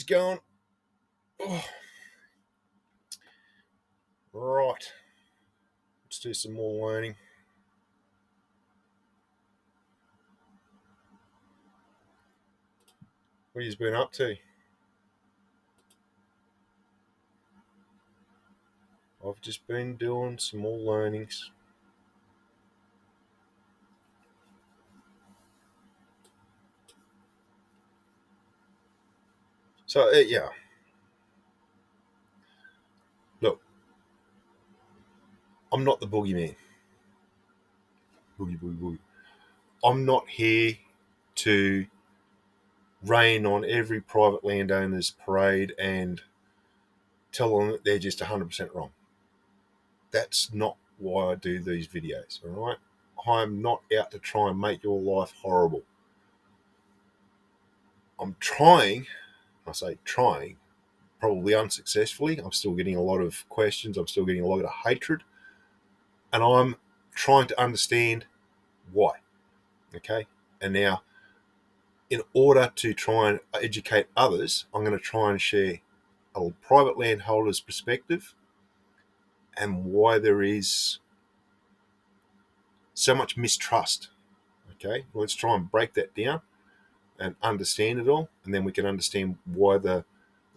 going. Oh. Right. Let's do some more learning. What have you been up to? I've just been doing some more learnings. So, yeah. Look, I'm not the boogeyman. Boogie, boogie, boogie. I'm not here to rain on every private landowner's parade and tell them that they're just 100% wrong. That's not why I do these videos, all right? I'm not out to try and make your life horrible. I'm trying, I say trying, probably unsuccessfully. I'm still getting a lot of questions. I'm still getting a lot of hatred. And I'm trying to understand why. Okay? And now, in order to try and educate others, I'm going to try and share a private landholder's perspective and why there is so much mistrust. Okay? Let's try and break that down and understand it all. And then we can understand why the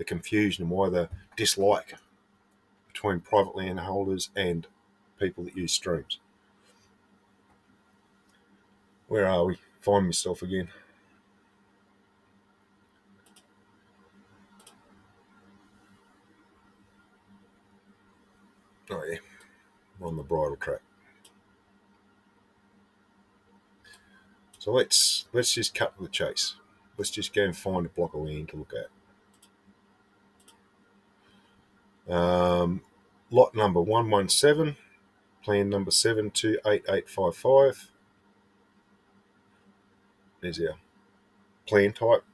confusion and why the dislike between private landholders and people that use streams. Where are we? Find myself again. Oh yeah, I'm on the bridle track. So let's just cut to the chase. Let's just go and find a block of land to look at. Lot number 117, plan number 728855. There's our plan type.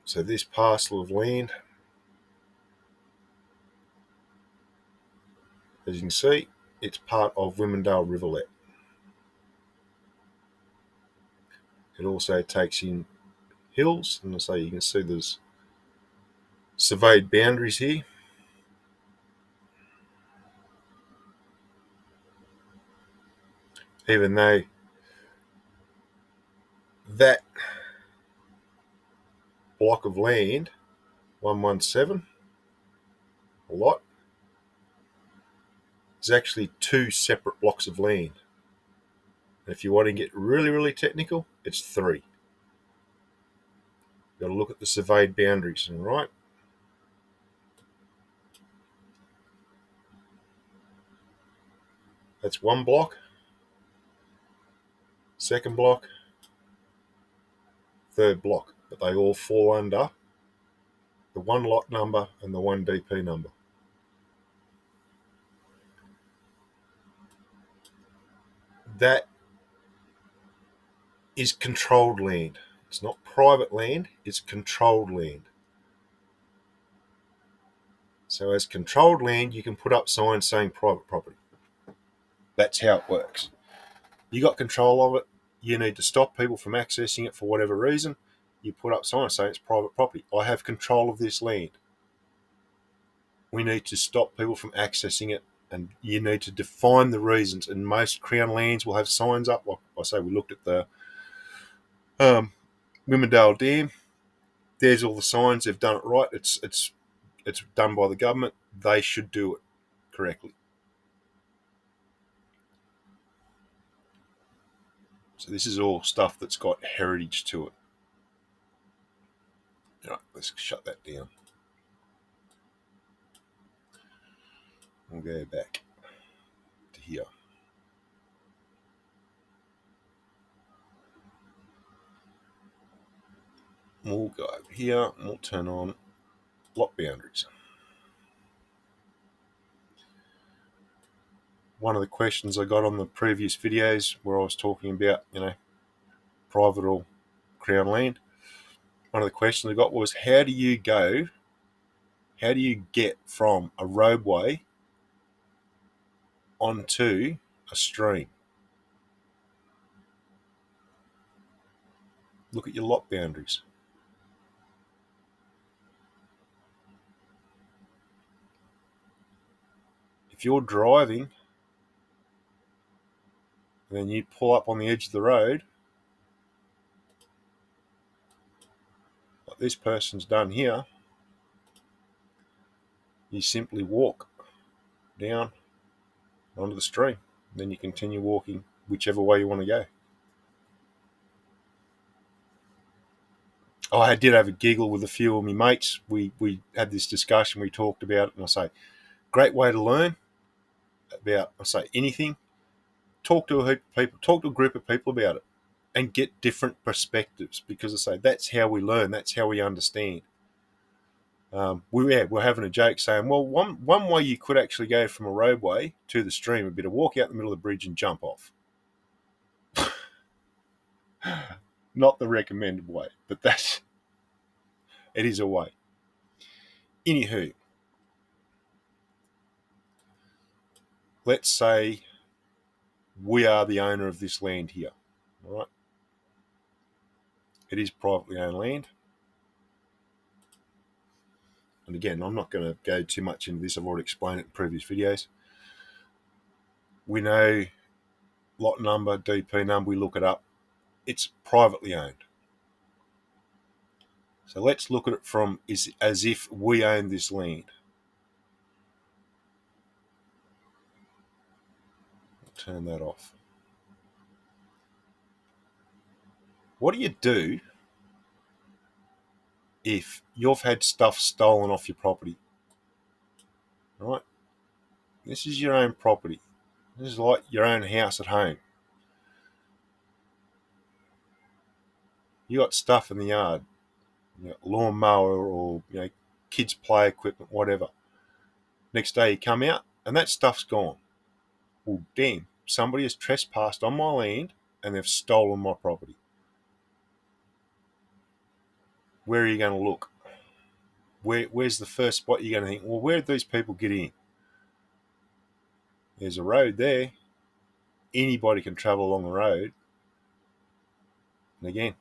So this parcel of land, as you can see, it's part of Womendale Riverlet. It also takes in hills, and so you can see there's surveyed boundaries here. Even though that block of land, 117, a lot, is actually two separate blocks of land. And if you want to get really, really technical, it's three. You've got to look at the surveyed boundaries, all right? That's one block, second block, third block, but they all fall under the one lot number and the one DP number. That is controlled land. It's not private land, it's controlled land. So as controlled land, you can put up signs saying private property. That's how it works. You got control of it. You need to stop people from accessing it for whatever reason. You put up signs saying it's private property. I have control of this land. We need to stop people from accessing it, and you need to define the reasons. And most Crown lands will have signs up. Like I say, we looked at the Womendale Dam. There's all the signs. They've done it right. It's done by the government. They should do it correctly. So this is all stuff that's got heritage to it. All right, let's shut that down. We'll go back to here. We'll go over here and we'll turn on lot boundaries. One of the questions I got on the previous videos where I was talking about, private or Crown land, one of the questions I got was, how do you get from a roadway onto a stream. Look at your lot boundaries. If you're driving and then you pull up on the edge of the road, like this person's done here, you simply walk down onto the stream. Then you continue walking whichever way you want to go. Oh, I did have a giggle with a few of my mates. We had this discussion, we talked about it, and I say, great way to learn about, I say, anything. Talk to a group of people about it and get different perspectives, because I say that's how we learn, that's how we understand. We're having a joke saying, well, one way you could actually go from a roadway to the stream would be to walk out in the middle of the bridge and jump off. Not the recommended way, but it is a way. Anywho, let's say we are the owner of this land here, all right? It is privately owned land. And again, I'm not going to go too much into this. I've already explained it in previous videos. We know lot number, DP number, we look it up. It's privately owned. So let's look at it from as if we own this land. I'll turn that off. What do you do if you've had stuff stolen off your property? Right? This is your own property. This is like your own house at home. You got stuff in the yard, lawnmower or kids' play equipment, whatever. Next day you come out and that stuff's gone. Well, damn, somebody has trespassed on my land and they've stolen my property. Where are you going to look? Where's the first spot you're going to think, well, where did these people get in? There's a road there. Anybody can travel along the road. And again,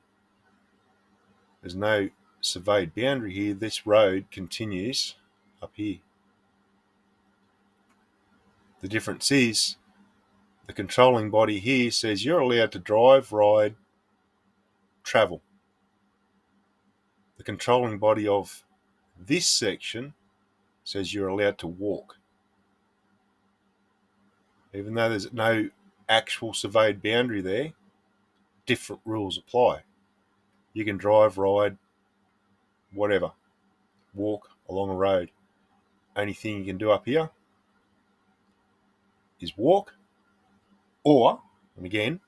there's no surveyed boundary here. This road continues up here. The difference is the controlling body here says you're allowed to drive, ride, travel. The controlling body of this section says you're allowed to walk. Even though there's no actual surveyed boundary there, different rules apply. You can drive, ride, whatever, walk along a road. Only thing you can do up here is walk, or, and again,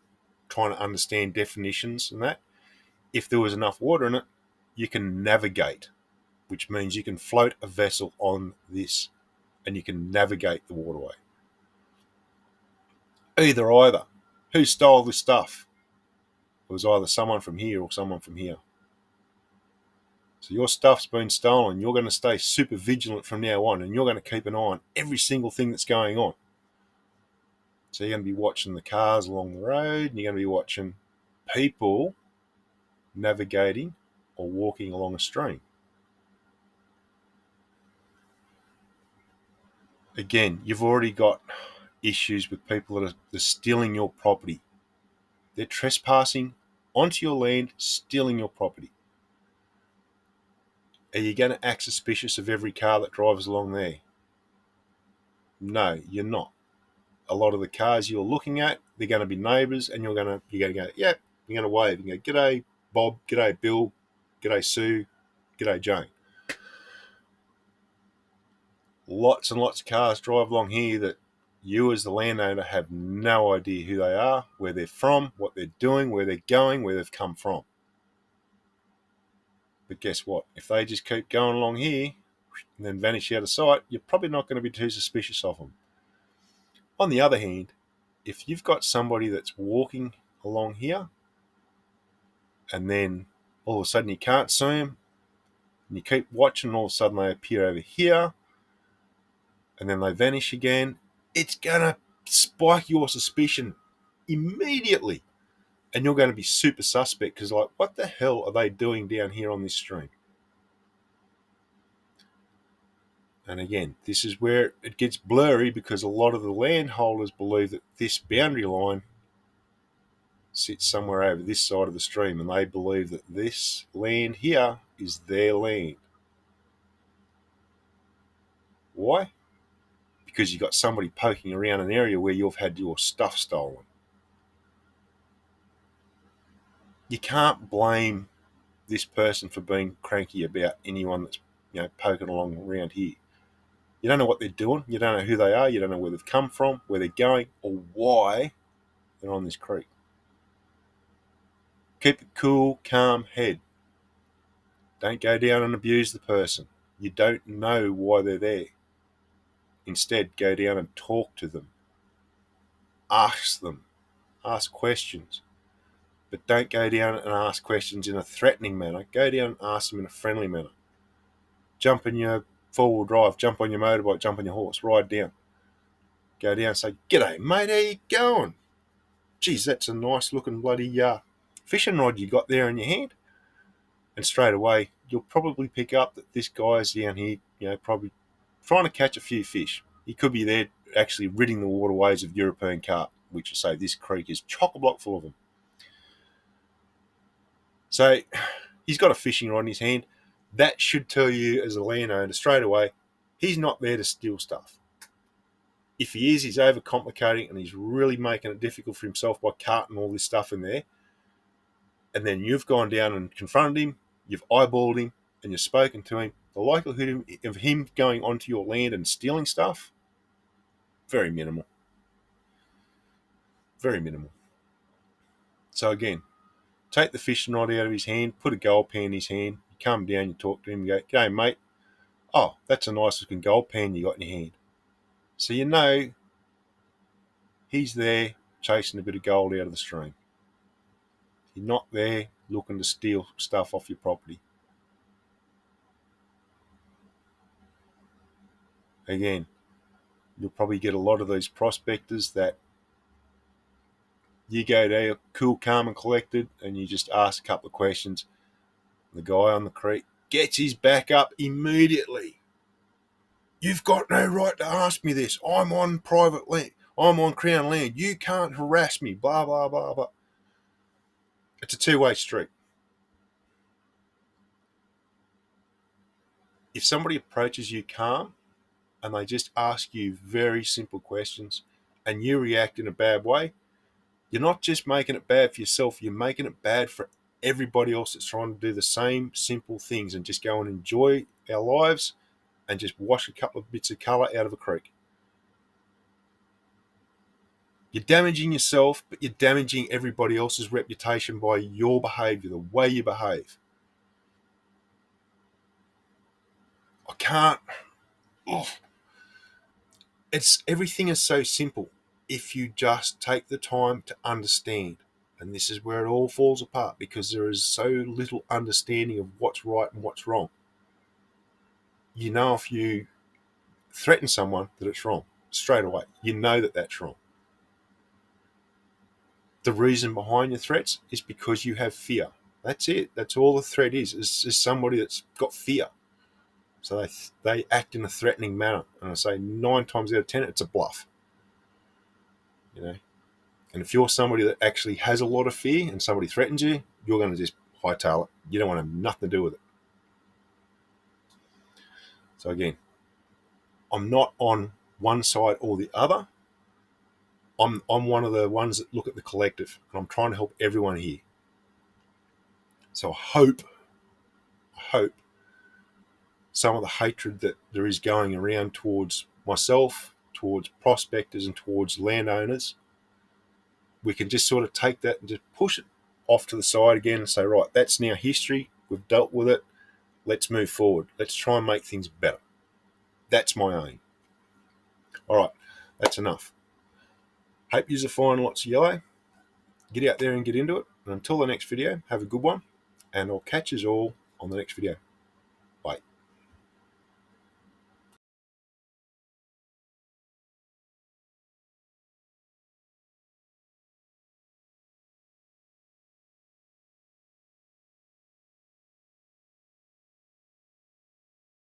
trying to understand definitions and that, if there was enough water in it, you can navigate, which means you can float a vessel on this and you can navigate the waterway. Either. Who stole this stuff? It was either someone from here or someone from here. So your stuff's been stolen. You're going to stay super vigilant from now on, and you're going to keep an eye on every single thing that's going on. So you're going to be watching the cars along the road, and you're going to be watching people navigating or walking along a stream. Again, you've already got issues with people that are stealing your property. They're trespassing onto your land, stealing your property. Are you going to act suspicious of every car that drives along there? No, you're not. A lot of the cars you're looking at, they're going to be neighbours, and you're going to go, yep, you're going to wave and go, g'day Bob, g'day Bill, g'day Sue, g'day Jane. Lots and lots of cars drive along here that you as the landowner have no idea who they are, where they're from, what they're doing, where they're going, where they've come from. But guess what? If they just keep going along here and then vanish out of sight, you're probably not going to be too suspicious of them. On the other hand, if you've got somebody that's walking along here and then all of a sudden you can't see them and you keep watching and all of a sudden they appear over here and then they vanish again, it's going to spike your suspicion immediately, and you're going to be super suspect because, like, what the hell are they doing down here on this stream? And again, this is where it gets blurry because a lot of the landholders believe that this boundary line sits somewhere over this side of the stream, and they believe that this land here is their land. Why? Because you've got somebody poking around an area where you've had your stuff stolen. You can't blame this person for being cranky about anyone that's, poking along around here. You don't know what they're doing. You don't know who they are. You don't know where they've come from, where they're going, or why they're on this creek. Keep a cool, calm head. Don't go down and abuse the person. You don't know why they're there. Instead, go down and talk to them. Ask them. Ask questions. But don't go down and ask questions in a threatening manner. Go down and ask them in a friendly manner. Jump in your four-wheel drive, jump on your motorbike, jump on your horse, ride down. Go down and say, "G'day, mate, how you going? Geez, that's a nice looking bloody fishing rod you got there in your hand." And straight away, you'll probably pick up that this guy's down here, probably trying to catch a few fish. He could be there actually ridding the waterways of European carp, which I say this creek is chock-a-block full of them. So he's got a fishing rod in his hand. That should tell you as a landowner straight away, he's not there to steal stuff. If he is, he's overcomplicating and he's really making it difficult for himself by carting all this stuff in there. And then you've gone down and confronted him, you've eyeballed him, and you've spoken to him. The likelihood of him going onto your land and stealing stuff, very minimal. Very minimal. So again, take the fishing rod out of his hand, put a gold pan in his hand, you come down, you talk to him, you go, "G'day, mate. Oh, that's a nice looking gold pan you got in your hand." So you know he's there chasing a bit of gold out of the stream. He's not there looking to steal stuff off your property. Again, you'll probably get a lot of these prospectors that you go there cool, calm and collected and you just ask a couple of questions. The guy on the creek gets his back up immediately. "You've got no right to ask me this. I'm on private land. I'm on Crown land. You can't harass me, blah, blah, blah, blah." It's a two-way street. If somebody approaches you calm and they just ask you very simple questions and you react in a bad way, you're not just making it bad for yourself, you're making it bad for everybody else that's trying to do the same simple things and just go and enjoy our lives and just wash a couple of bits of colour out of a creek. You're damaging yourself, but you're damaging everybody else's reputation by your behaviour, the way you behave. I can't. Everything is so simple if you just take the time to understand. And this is where it all falls apart because there is so little understanding of what's right and what's wrong. You know if you threaten someone that it's wrong straight away. You know that that's wrong. The reason behind your threats is because you have fear. That's it. That's all the threat is somebody that's got fear. So they act in a threatening manner. And I say 9 times out of 10, it's a bluff. And if you're somebody that actually has a lot of fear and somebody threatens you, you're going to just hightail it. You don't want to have nothing to do with it. So again, I'm not on one side or the other. I'm one of the ones that look at the collective, and I'm trying to help everyone here. So I hope some of the hatred that there is going around towards myself, towards prospectors and towards landowners, we can just sort of take that and just push it off to the side again and say, right, that's now history. We've dealt with it. Let's move forward. Let's try and make things better. That's my aim. All right, that's enough. Hope you're finding lots of yellow. Get out there and get into it. And until the next video, have a good one. And I'll catch you all on the next video.